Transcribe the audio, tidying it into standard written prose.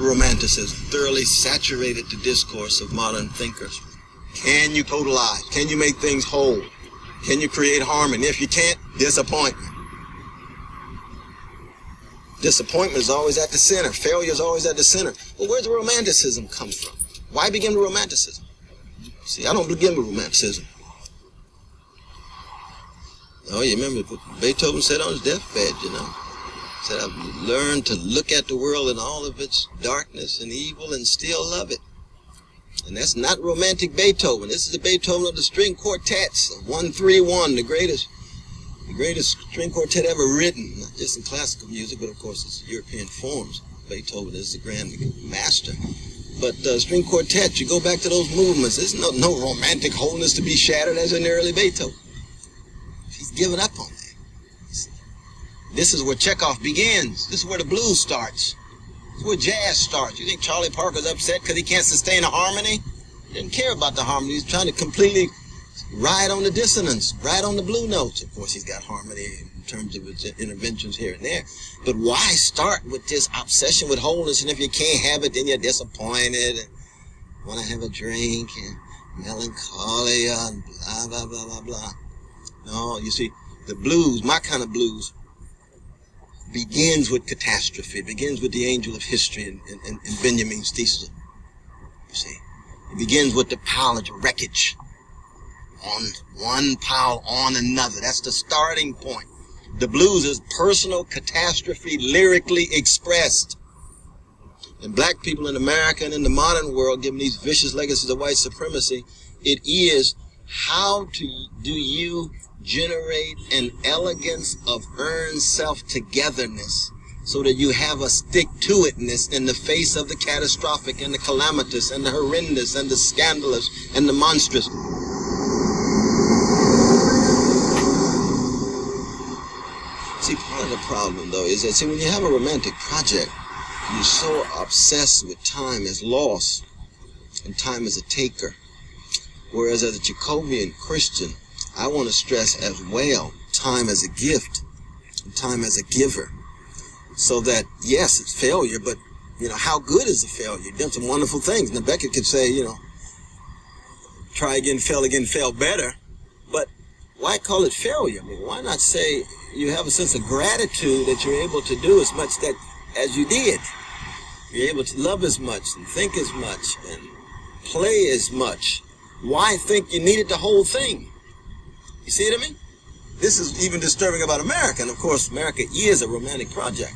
romanticism thoroughly saturated the discourse of modern thinkers. Can you totalize? Can you make things whole? Can you create harmony? If you can't, disappointment. Disappointment is always at the center. Failure is always at the center. Well, where does romanticism come from? Why begin with romanticism? See, I don't begin with romanticism. Oh, you remember what Beethoven said on his deathbed, you know? He said, I've learned to look at the world in all of its darkness and evil and still love it. And that's not romantic Beethoven. This is the Beethoven of the string quartets, 131, the greatest string quartet ever written, not just in classical music, but of course it's European forms. Beethoven is the grand master. But string quartet, you go back to those movements, there's no romantic wholeness to be shattered as in the early Beethoven. He's given up on that. This is where Chekhov begins. This is where the blues starts. This is where jazz starts. You think Charlie Parker's upset because he can't sustain a harmony? He didn't care about the harmony. He's trying to completely ride on the dissonance, ride on the blue notes. Of course, he's got harmony in terms of his interventions here and there. But why start with this obsession with wholeness? And if you can't have it, then you're disappointed and want to have a drink and melancholia and blah, blah, blah, blah, blah. No, you see, the blues, my kind of blues, begins with catastrophe. It begins with the angel of history in Benjamin's thesis. You see, it begins with the pile of wreckage on one pile on another. That's the starting point. The blues is personal catastrophe lyrically expressed. And black people in America and in the modern world, given these vicious legacies of white supremacy, it is how do you generate an elegance of earned self-togetherness so that you have a stick-to-itness in the face of the catastrophic and the calamitous and the horrendous and the scandalous and the monstrous. See, part of the problem, though, is that, see, when you have a romantic project, you're so obsessed with time as loss and time as a taker. Whereas as a Jacobian Christian, I want to stress as well time as a gift and time as a giver. So that, yes, it's failure, but, you know, how good is the failure? You've done some wonderful things. Now, Beckett could say, you know, try again, fail better. But why call it failure? I mean, why not say you have a sense of gratitude that you're able to do as much that as you did? You're able to love as much and think as much and play as much. Why think you needed the whole thing? You see what I mean? This is even disturbing about America. And of course, America is a romantic project.